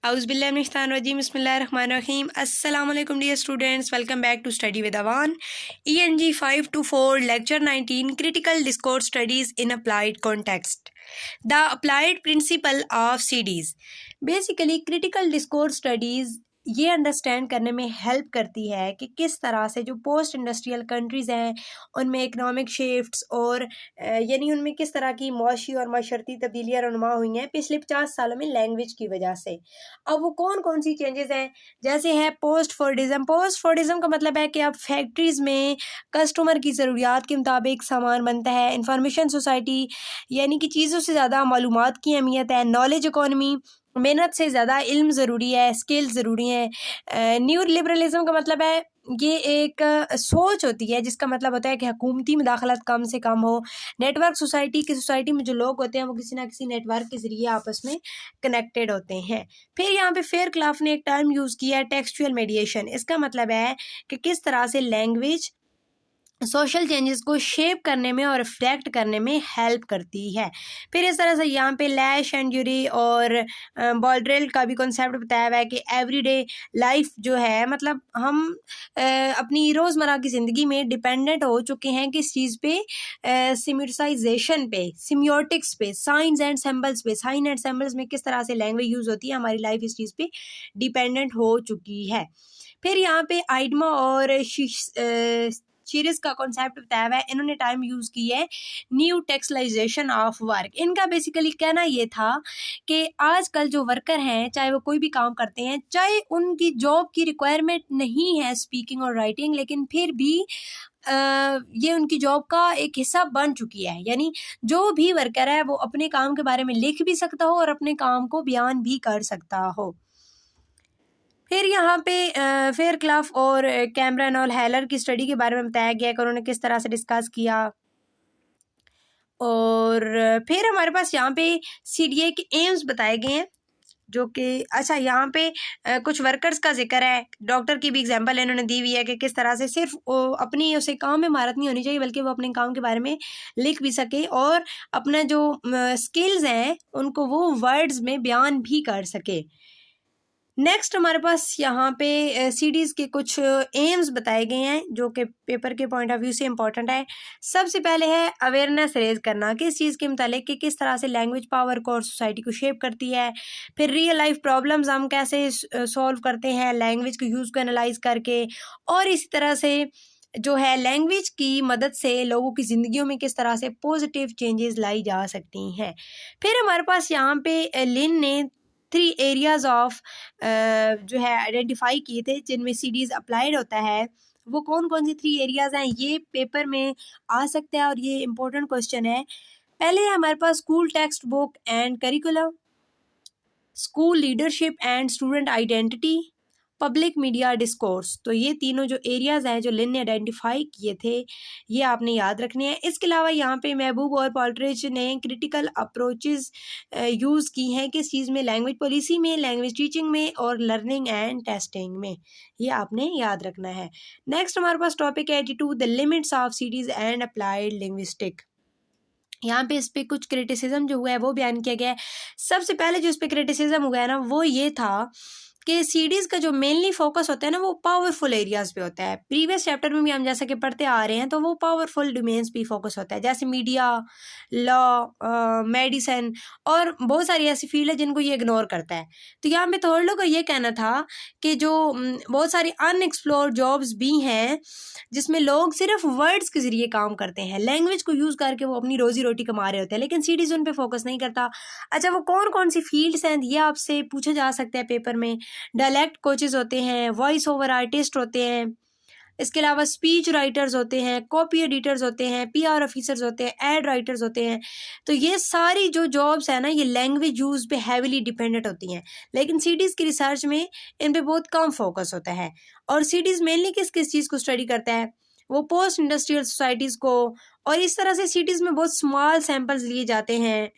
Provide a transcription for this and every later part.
औज़ुबिल्लाहिमिनश्शैतानिर्रजीम बिस्मिल्लाहिर्रहमानिर्रहीम। अस्सलाम वालेकुम dear students, welcome back to study with Awan. ENG 524 lecture 19 critical discourse studies in applied context, the applied principle of CDS. Basically critical discourse studies ये understand करने में help करती है कि किस तरह से जो पोस्ट इंडस्ट्रियल कंट्रीज़ हैं उनमें इकनॉमिक शिफ्ट्स और यानी उनमें किस तरह की मौशी और माशरती तब्दीलियाँ रुनुमा हुई हैं पिछले 50 सालों में लैंग्वेज की वजह से। अब वो कौन कौन सी चेंजेस हैं, जैसे है पोस्ट फोर्डिज़म। पोस्ट फोर्डिज़म का मतलब है कि अब फैक्ट्रीज़ में कस्टमर की ज़रूरियात के मुताबिक सामान बनता है। इंफॉर्मेशन सोसाइटी यानी कि चीज़ों से ज़्यादा मालूमात की अहमियत है। नॉलेज इकोनॉमी, मेहनत से ज़्यादा इल्म ज़रूरी है, स्किल्स ज़रूरी हैं। न्यू लिबरलिज़म का मतलब है ये एक सोच होती है जिसका मतलब होता है कि हुकूमती मुदाखलत कम से कम हो। नेटवर्क सोसाइटी की सोसाइटी में जो लोग होते हैं वो किसी ना किसी नेटवर्क के ज़रिए आपस में कनेक्टेड होते हैं। फिर यहाँ पे फेयर क्लाफ ने एक टर्म यूज़ किया है, टेक्सचुअल मीडिएशन। इसका मतलब है कि किस तरह से लैंग्वेज सोशल चेंजेस को शेप करने में और रिफ्लेक्ट करने में हेल्प करती है। फिर इस तरह से यहाँ पे लैश एंड यूरी और बॉल्ड्रेल का भी कॉन्सेप्ट बताया हुआ है कि एवरीडे लाइफ जो है मतलब हम अपनी रोज़मर्रा की ज़िंदगी में डिपेंडेंट हो चुके हैं किस चीज़ पे, सिम्यूटाइजेशन पे, सिम्योटिक्स पे, साइंस एंड सिंबल्स पे। साइन एंड सिंबल्स में किस तरह से लैंग्वेज यूज़ होती है, हमारी लाइफ इस चीज़ पे डिपेंडेंट हो चुकी है। फिर यहाँ पे आइडमा और चीरिस का कॉन्सेप्ट बताया हुआ है। इन्होंने टाइम यूज़ की है न्यू टेक्सलाइजेशन ऑफ वर्क। इनका बेसिकली कहना ये था कि आजकल जो वर्कर हैं चाहे वो कोई भी काम करते हैं, चाहे उनकी जॉब की रिक्वायरमेंट नहीं है स्पीकिंग और राइटिंग, लेकिन फिर भी ये उनकी जॉब का एक हिस्सा बन चुकी है। यानी जो भी वर्कर है वो अपने काम के बारे में लिख भी सकता हो और अपने काम को बयान भी कर सकता हो। फिर यहाँ पे फेयर क्लाफ और कैमरन और हेलर की स्टडी के बारे में बताया गया कि उन्होंने किस तरह से डिस्कस किया। और फिर हमारे पास यहाँ पे CDA के एम्स बताए गए हैं जो कि अच्छा यहाँ पे कुछ वर्कर्स का जिक्र है। डॉक्टर की भी एग्जांपल इन्होंने दी हुई है कि किस तरह से सिर्फ अपनी उसे काम में महारत नहीं होनी चाहिए बल्कि वो अपने काम के बारे में लिख भी सके और अपना जो स्किल्स हैं उनको वो वर्ड्स में बयान भी कर सके। नेक्स्ट हमारे पास यहाँ पे सीडीज़ के कुछ एम्स बताए गए हैं जो कि पेपर के पॉइंट ऑफ व्यू से इम्पॉर्टेंट है। सबसे पहले है अवेयरनेस रेज करना, किस चीज़ के मुतालिक कि किस तरह से लैंग्वेज पावर को और सोसाइटी को शेप करती है। फिर रियल लाइफ प्रॉब्लम्स हम कैसे सॉल्व करते हैं लैंग्वेज को यूज़ को एनालाइज करके, और इसी तरह से जो है लैंग्वेज की मदद से लोगों की ज़िंदगियों में किस तरह से पॉजिटिव चेंजेस लाई जा सकती हैं। फिर हमारे पास यहाँ पे लिन ने 3 एरियाज ऑफ जो है आइडेंटिफाई किए थे जिनमें सीडीज़ अप्लाइड होता है। वो कौन कौन सी 3 एरियाज हैं ये पेपर में आ सकता है और ये इम्पोर्टेंट क्वेश्चन है। पहले है हमारे पास school text book and curriculum, school leadership and student identity, public media discourse. तो ये तीनों जो एरियाज़ हैं जो लिन ने आइडेंटिफाई किए थे ये आपने याद रखने हैं। इसके अलावा यहाँ पे महबूब और पॉल्ट्रिज ने क्रिटिकल अप्रोचेस यूज़ की हैं किस चीज़ में, लैंग्वेज पॉलिसी में, लैंग्वेज टीचिंग में और लर्निंग एंड टेस्टिंग में। ये आपने याद रखना है। नेक्स्ट हमारे पास टॉपिक है 82 the limits of CDs and applied linguistic. यहाँ पे इस पे कुछ क्रिटिसिज्म जो हुआ है वो बयान किया गया है। सबसे पहले जो इस पे क्रिटिसिज्म हुआ है ना वो ये था कि सीडीज़ का जो मेनली फोकस होता है ना वो पावरफुल एरियाज़ पे होता है। प्रीवियस चैप्टर में भी हम जैसा कि पढ़ते आ रहे हैं तो वो पावरफुल डोमेन्स पे फोकस होता है, जैसे मीडिया, लॉ, मेडिसिन और बहुत सारी ऐसी फील्ड है जिनको ये इग्नोर करता है। तो यहाँ पे थोड़ा का ये कहना था कि जो बहुत सारी अनएक्सप्लोर जॉब्स भी हैं जिसमें लोग सिर्फ वर्ड्स के ज़रिए काम करते हैं, लैंग्वेज को यूज़ करके वो अपनी रोज़ी रोटी कमा रहे होते हैं, लेकिन सीडीज़ उन पे फोकस नहीं करता। अच्छा वो कौन कौन सी फील्ड्स हैं ये आपसे पूछा जा सकता है पेपर में। डायलेक्ट कोचेज़ होते हैं, वॉइस ओवर आर्टिस्ट होते हैं, इसके अलावा स्पीच राइटर्स होते हैं, कॉपी एडिटर्स होते हैं, PR ऑफिसर्स होते हैं, एड राइटर्स होते हैं। तो ये सारी जो जॉब्स है ना ये लैंग्वेज यूज़ पे हैविली डिपेंडेंट होती हैं, लेकिन सीडीज़ की रिसर्च में इन पे बहुत कम फोकस होता है। और सीडीज़ मेनली किस किस चीज़ को स्टडी करता है, वो पोस्ट इंडस्ट्रियल सोसाइटीज़ को, और इस तरह से सीडीज़ में बहुत स्मॉल सैम्पल्स लिए जाते हैं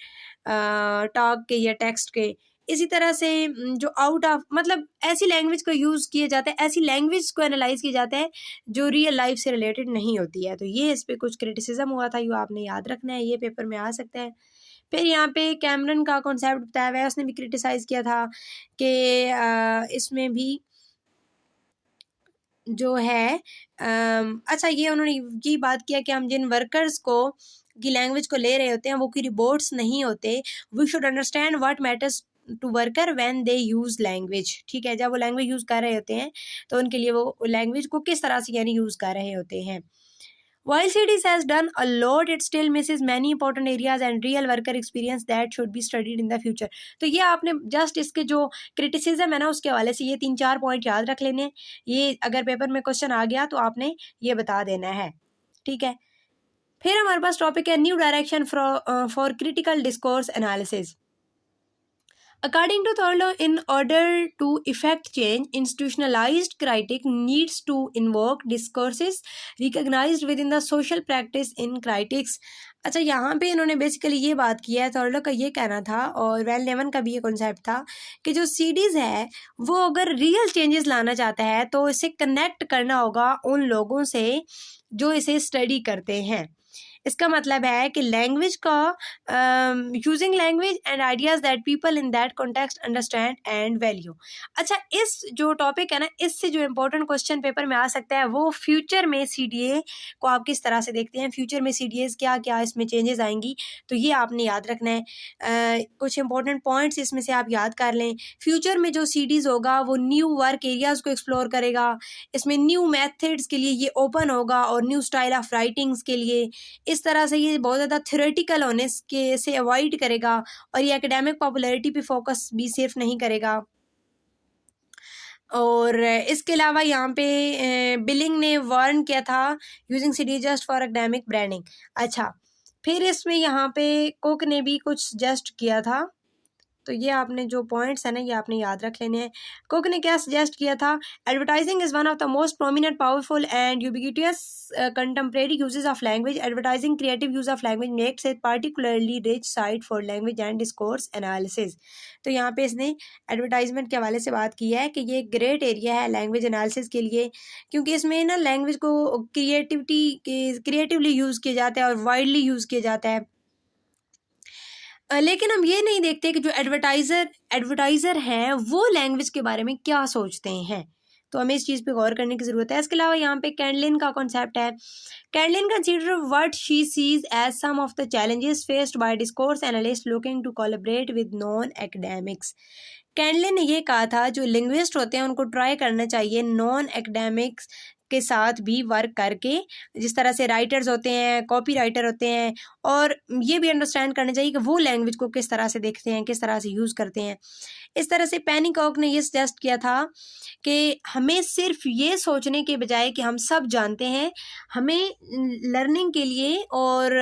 टॉक के या टेक्स्ट के। इसी तरह से जो आउट ऑफ मतलब ऐसी लैंग्वेज को यूज़ किया जाता है, ऐसी लैंग्वेज को एनालाइज किया जाता है जो रियल लाइफ से रिलेटेड नहीं होती है। तो ये इस पे कुछ क्रिटिसिज्म हुआ था, ये आपने याद रखना है, ये पेपर में आ सकता है। फिर यहाँ पे कैमरन का कॉन्सेप्ट बताया हुआ है, उसने भी क्रिटिसाइज़ किया था कि इसमें भी जो है अच्छा ये उन्होंने ये बात किया कि हम जिन वर्कर्स को की लैंग्वेज को ले रहे होते हैं वो कोई रोबोट्स नहीं होते। We should understand what matters to worker when they use language, ठीक है, जब वो लैंग्वेज यूज़ कर रहे होते हैं तो उनके लिए वो लैंग्वेज को किस तरह से यानी यूज़ कर रहे होते हैं। While CDS has done a lot, it still misses many important areas and real worker experience that should be studied in the future. तो ये आपने जस्ट इसके जो क्रिटिसिज्म है ना उसके हवाले से ये 3-4 पॉइंट याद रख लेने। ये अगर पेपर में क्वेश्चन आ गया तो आपने ये बता देना है, ठीक है। फिर हमारे पास टॉपिक है new direction for critical discourse analysis. According to Thurlow, in order to effect change, institutionalized critique needs to invoke discourses recognized within the social practice in critics. अच्छा यहाँ पे इन्होंने बेसिकली ये बात किया है, थॉर्लो का ये कहना था और वेल लेवन का भी ये कॉन्सेप्ट था कि जो सीडीज़ है वो अगर रियल चेंजेस लाना चाहता है तो इसे कनेक्ट करना होगा उन लोगों से जो इसे स्टडी करते हैं। इसका मतलब है कि लैंग्वेज का using language and ideas that people in that context understand and value. अच्छा इस जो टॉपिक है ना इससे जो इम्पोर्टेंट क्वेश्चन पेपर में आ सकता है वो फ्यूचर में सीडीए को आप किस तरह से देखते हैं, फ्यूचर में सीडीएस क्या क्या इसमें चेंजेस आएंगी, तो ये आपने याद रखना है। कुछ इंपॉर्टेंट पॉइंट्स इसमें से आप याद कर लें। फ्यूचर में जो सीडीज होगा वो न्यू वर्क एरियाज़ को एक्सप्लोर करेगा, इसमें न्यू मेथड्स के लिए ये ओपन होगा और न्यू स्टाइल ऑफ राइटिंग्स के लिए। इस तरह से ये बहुत ज़्यादा थ्योरेटिकल होने के से अवॉइड करेगा और ये एकेडमिक पॉपुलैरिटी पे फोकस भी सिर्फ नहीं करेगा। और इसके अलावा यहाँ पे बिलिंग ने वार्न किया था using CD just for academic branding. अच्छा फिर इसमें यहाँ पे कुक ने भी कुछ सजेस्ट किया था, तो ये आपने जो पॉइंट्स है ना ये आपने याद रख लेने हैं। कुक ने क्या सजेस्ट किया था, advertising is one of the most prominent powerful and ubiquitous contemporary uses of language. Advertising creative use of language makes it particularly rich site for language and discourse analysis. तो यहाँ पे इसने advertisement के हवाले से बात की है कि ये एक ग्रेट एरिया है लैंग्वेज एनालिसिस के लिए, क्योंकि इसमें ना लैंग्वेज को क्रिएटिवली यूज़ किया जाता है और वाइडली यूज़ किया जाता है। लेकिन हम ये नहीं देखते कि जो एडवर्टाइज़र हैं वो लैंग्वेज के बारे में क्या सोचते हैं, तो हमें इस चीज़ पे गौर करने की ज़रूरत है। इसके अलावा यहाँ पे कैंडलिन का कॉन्सेप्ट है, Candlin consider what she sees as some of the challenges faced by discourse analyst looking to collaborate with non academics. Candlin ने ये कहा था जो लिंग्विस्ट होते हैं उनको ट्राई करना चाहिए नॉन एकेडमिक्स के साथ भी वर्क करके, जिस तरह से राइटर्स होते हैं, कॉपी राइटर होते हैं, और ये भी अंडरस्टैंड करना चाहिए कि वो लैंग्वेज को किस तरह से देखते हैं, किस तरह से यूज़ करते हैं। इस तरह से पेनिकॉक ने ये सजेस्ट किया था कि हमें सिर्फ ये सोचने के बजाय कि हम सब जानते हैं, हमें लर्निंग के लिए और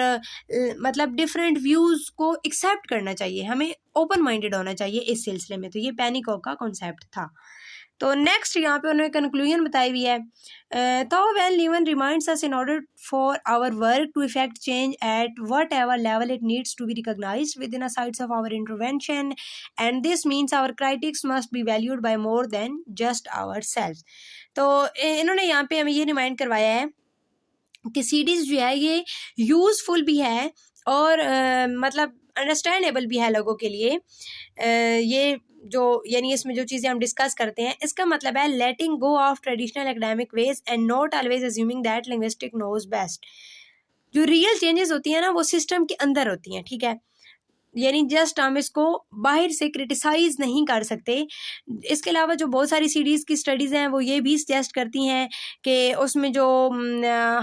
मतलब डिफरेंट व्यूज़ को एक्सेप्ट करना चाहिए, हमें ओपन माइंडेड होना चाहिए इस सिलसिले में। तो ये पेनिकॉक का कॉन्सेप्ट था। तो नेक्स्ट यहाँ पे उन्होंने कंक्लूजन बताई हुई है, तो well Leeuwen reminds us in order for our work to effect change at whatever level it needs to be recognised within a sites of our intervention and this means our critics must be valued by more than just our self. तो इन्होंने यहाँ पे हमें ये remind करवाया है कि CDs जो है ये यूज़फुल भी है और मतलब अंडरस्टैंडेबल भी है लोगों के लिए। ये जो यानी इसमें जो चीज़ें हम डिस्कस करते हैं इसका मतलब है letting go of traditional academic ways and not always assuming that linguistic knows best. जो रियल चेंजेस होती हैं ना वो सिस्टम के अंदर होती हैं, ठीक है, यानी जस्ट हम इसको बाहर से क्रिटिसाइज नहीं कर सकते। इसके अलावा जो बहुत सारी सीरीज़ की स्टडीज़ हैं वो ये भी सजेस्ट करती हैं कि उसमें जो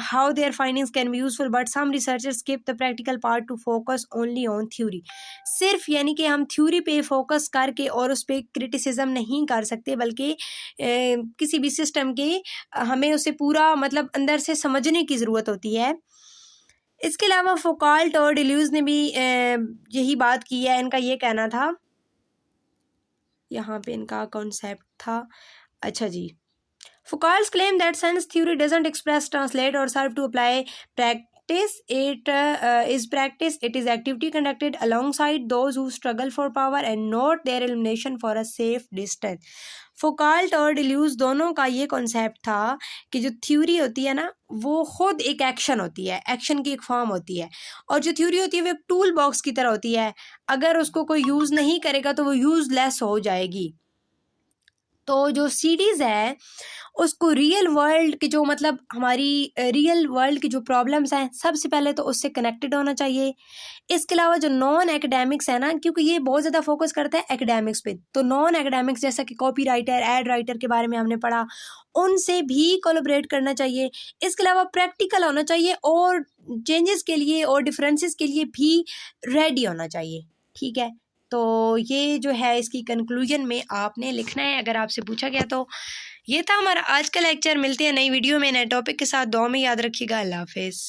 how their findings can be useful but some researchers skip the practical part to focus only on theory. सिर्फ यानी कि हम थ्योरी पे फोकस करके और उस पर क्रिटिसिज्म नहीं कर सकते, बल्कि किसी भी सिस्टम के हमें उसे पूरा मतलब अंदर से समझने की ज़रूरत होती है। इसके अलावा फोकाल्ट और डिल्यूज ने भी यही बात की है। इनका ये कहना था, यहाँ पे इनका कॉन्सेप्ट था, अच्छा जी, Foucault's claim that sense theory doesn't express, translate or serve to apply it is activity conducted alongside those who struggle for power and not their elimination for a safe distance. फुकाल्ट और deluge दोनों का ये concept था कि जो theory होती है ना वो खुद एक एक्शन होती है, एक्शन की एक फॉर्म होती है, और जो थ्योरी होती है वो एक टूल बॉक्स की तरह होती है, अगर उसको कोई यूज़ नहीं करेगा तो वो यूजलेस हो जाएगी। तो जो सीडीज़ है उसको रियल वर्ल्ड की जो मतलब हमारी रियल वर्ल्ड की जो प्रॉब्लम्स हैं सबसे पहले तो उससे कनेक्टेड होना चाहिए। इसके अलावा जो नॉन एकेडमिक्स है ना, क्योंकि ये बहुत ज़्यादा फोकस करता है एकेडमिक्स पे, तो नॉन एकेडमिक्स जैसा कि कॉपी राइटर, एड राइटर के बारे में हमने पढ़ा, उनसे भी कोलैबोरेट करना चाहिए। इसके अलावा प्रैक्टिकल होना चाहिए और चेंजेस के लिए और डिफरेंसेस के लिए भी रेडी होना चाहिए। ठीक है, तो ये जो है इसकी कंक्लूजन में आपने लिखना है अगर आपसे पूछा गया तो। ये था हमारा आज का लेक्चर। मिलते हैं नई वीडियो में नए टॉपिक के साथ। दुआ में याद रखिएगा। अल्लाह हाफिज़।